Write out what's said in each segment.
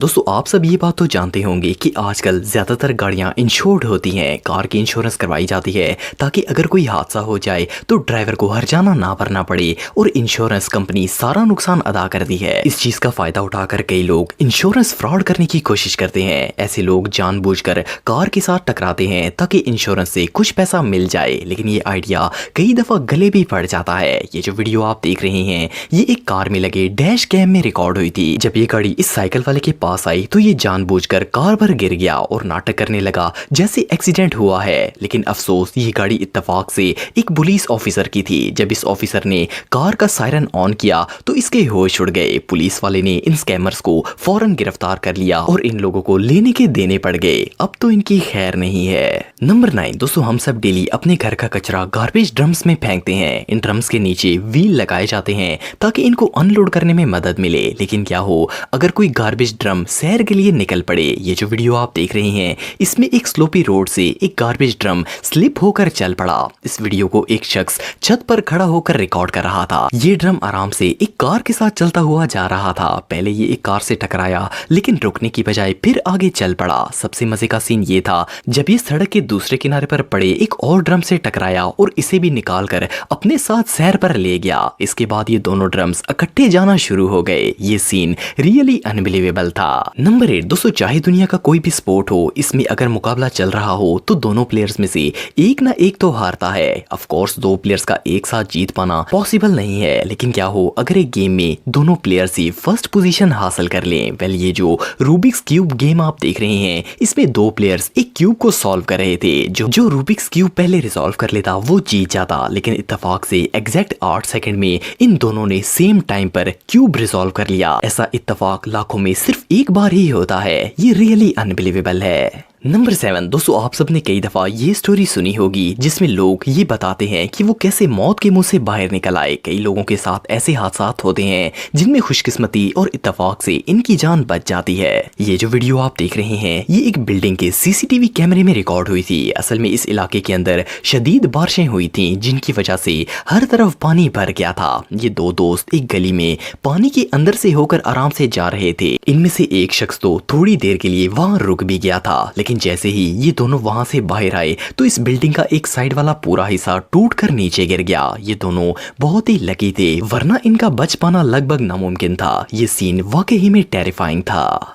दोस्तों आप सब ये बात तो जानते होंगे कि आजकल ज़्यादातर गाड़ियां इंश्योर्ड होती हैं। कार की इंश्योरेंस करवाई जाती है ताकि अगर कोई हादसा हो जाए तो ड्राइवर को हर्जाना ना भरना पड़े और इंश्योरेंस कंपनी सारा नुकसान अदा करती है। इस चीज़ का फ़ायदा उठाकर कई लोग इंश्योरेंस फ्रॉड करने की कोशिश करते हैं। ऐसे लोग जानबूझकर कार के साथ टकराते हैं ताकि इंश्योरेंस से कुछ पैसा मिल जाए, लेकिन ये आइडिया कई दफ़ा गले भी पड़ जाता है। ये जो वीडियो आप देख रहे हैं ये एक कार में लगे डैश कैम में रिकॉर्ड हुई थी। जब ये गाड़ी इस साइकिल वाले के पास आई तो ये जानबूझकर कार पर गिर गया और नाटक करने लगा जैसे एक्सीडेंट हुआ है। लेकिन अफसोस ये गाड़ी इत्तेफाक से एक पुलिस ऑफिसर की थी। जब इस ऑफिसर ने कार का सायरन ऑन किया तो इसके होश उड़ गए। पुलिस वाले ने इन स्कैमर्स को फौरन गिरफ्तार कर लिया और इन लोगों को लेने के देने पड़ गए। अब तो इनकी खैर नहीं है। नंबर 9 दोस्तों, हम सब डेली अपने घर का कचरा गार्बेज ड्रम्स में फेंकते हैं। इन ड्रम्स के नीचे व्हील लगाए जाते हैं ताकि इनको अनलोड करने में मदद मिले। लेकिन क्या हो अगर कोई गार्बेज ड्रम सैर के लिए निकल पड़े। ये जो वीडियो आप देख रहे हैं इसमें एक स्लोपी रोड से एक गार्बेज ड्रम स्लिप होकर चल पड़ा। इस वीडियो को एक शख्स छत पर खड़ा होकर रिकॉर्ड कर रहा था। ये ड्रम आराम से एक कार के साथ चलता हुआ जा रहा था। पहले ये एक कार से टकराया लेकिन रुकने की बजाय फिर आगे चल पड़ा। सबसे मजे का सीन ये था जब ये सड़क के दूसरे किनारे पर पड़े एक और ड्रम से टकराया और इसे भी निकाल कर अपने साथ सैर पर ले गया। इसके बाद ये दोनों ड्रम्स इकट्ठे जाना शुरू हो गए। ये सीन रियली अनबिलीवेबल था। नंबर 8 दोस्तों, चाहे दुनिया का कोई भी स्पोर्ट हो, इसमें अगर मुकाबला चल रहा हो तो दोनों प्लेयर्स में से एक ना एक तो हारता है। ऑफ कोर्स दो प्लेयर्स का एक साथ जीत पाना पॉसिबल नहीं है, लेकिन क्या हो अगर एक गेम में दोनों प्लेयर्स ही फर्स्ट पोजीशन हासिल कर लें। वेल ये जो रूबिक्स क्यूब गेम आप देख रहे हैं इसमें दो प्लेयर्स एक क्यूब को सॉल्व कर रहे थे। जो रूबिक्स क्यूब पहले रिजॉल्व कर लेता वो जीत जाता, लेकिन इत्तेफाक से एग्जैक्ट 8 सेकंड में इन दोनों ने सेम टाइम पर क्यूब रिजॉल्व कर लिया। ऐसा इत्तेफाक लाखों में सिर्फ एक बार ही होता है। ये रियली अनबिलीवेबल है। नंबर 7 दोस्तों, आप सबने कई दफा ये स्टोरी सुनी होगी जिसमें लोग ये बताते हैं कि वो कैसे मौत के मुंह से बाहर निकल आए। कई लोगों के साथ ऐसे हादसात होते हैं जिनमें खुशकिस्मती और इत्तेफाक से इनकी जान बच जाती है। ये जो वीडियो आप देख रहे हैं ये एक बिल्डिंग के सीसीटीवी कैमरे में रिकॉर्ड हुई थी। असल में इस इलाके के अंदर शदीद बारिशें हुई थी जिनकी वजह से हर तरफ पानी भर गया था। ये दो दोस्त एक गली में पानी के अंदर से होकर आराम से जा रहे थे। इनमें से एक शख्स तो थोड़ी देर के लिए वहां रुक भी गया था, लेकिन जैसे ही ये दोनों वहां से बाहर आए तो इस बिल्डिंग का एक साइड वाला पूरा हिस्सा टूटकर नीचे गिर गया। ये दोनों बहुत ही लकी थे वरना इनका बच पाना लगभग नामुमकिन था। ये सीन वाकई में टेरिफाइंग था।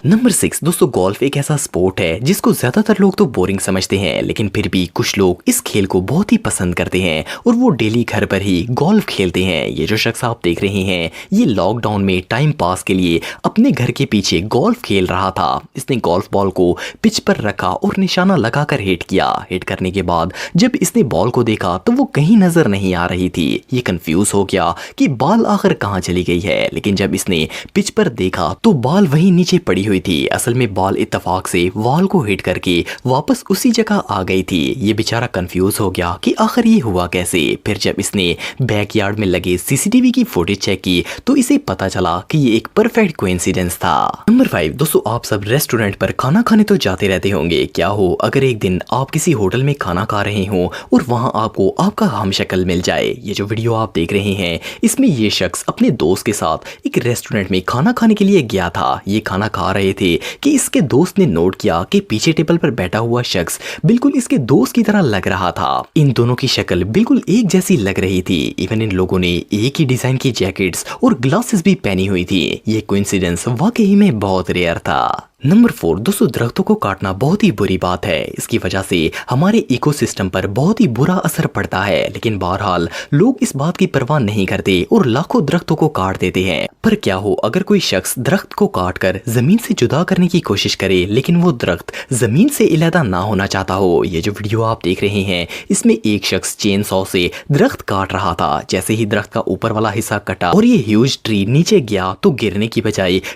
नंबर 6 दोस्तों, गोल्फ एक ऐसा स्पोर्ट है जिसको ज्यादातर लोग तो बोरिंग समझते हैं, लेकिन फिर भी कुछ लोग इस खेल को बहुत ही पसंद करते हैं और वो डेली घर पर ही गोल्फ खेलते हैं। ये जो शख्स आप देख रहे हैं ये लॉकडाउन में टाइम पास के लिए अपने घर के पीछे गोल्फ खेल रहा था। इसने गोल्फ बॉल को पिच पर रखा और निशाना लगाकर हिट किया। हिट करने के बाद जब इसने बॉल को देखा तो वो कहीं नजर नहीं आ रही थी। ये कंफ्यूज हो गया कि बॉल आखिर कहाँ चली गई है, लेकिन जब इसने पिच पर देखा तो बॉल वहीं नीचे पड़ी हुई थी। असल में बॉल इत्तेफाक से वॉल को हिट करके वापस उसी जगह आ गई थी। ये बेचारा कंफ्यूज हो गया कि आखिर ये हुआ कैसे। फिर जब इसने बैकयार्ड में लगे सीसीटीवी की फुटेज चेक की तो इसे पता चला कि ये एक परफेक्ट कोइंसिडेंस था। नंबर 5 दोस्तों, आप सब रेस्टोरेंट पर खाना खाने तो जाते रहते होंगे। क्या हो अगर एक दिन आप किसी होटल में खाना खा रहे हो और वहां आपको आपका हमशक्ल मिल जाए। ये जो वीडियो आप देख रहे हैं इसमें ये शख्स अपने दोस्त के साथ एक रेस्टोरेंट में खाना खाने के लिए गया था। ये खाना खा रहे थे कि इसके दोस्त ने नोट किया कि पीछे टेबल पर बैठा हुआ शख्स बिल्कुल इसके दोस्त की तरह लग रहा था। इन दोनों की शक्ल बिल्कुल एक जैसी लग रही थी। इवन इन लोगों ने एक ही डिजाइन की जैकेट्स और ग्लासेस भी पहनी हुई थी। ये कोइंसिडेंस वाकई में बहुत रेयर था। नंबर 4 दोस्तों, दरख्तों को काटना बहुत ही बुरी बात है। इसकी वजह से हमारे इकोसिस्टम पर बहुत ही बुरा असर पड़ता है, लेकिन बहरहाल लोग इस बात की परवाह नहीं करते और लाखों दरख्तों को काट देते हैं। पर क्या हो अगर कोई शख्स दरख्त को काटकर जमीन से जुदा करने की कोशिश करे लेकिन वो दरख्त जमीन से अलहदा ना होना चाहता हो। ये जो वीडियो आप देख रहे हैं इसमें एक शख्स चेन सॉ से दरख्त काट रहा था। जैसे ही दरख्त का ऊपर वाला हिस्सा कटा और ये ह्यूज ट्री नीचे गया तो गिरने की बजाय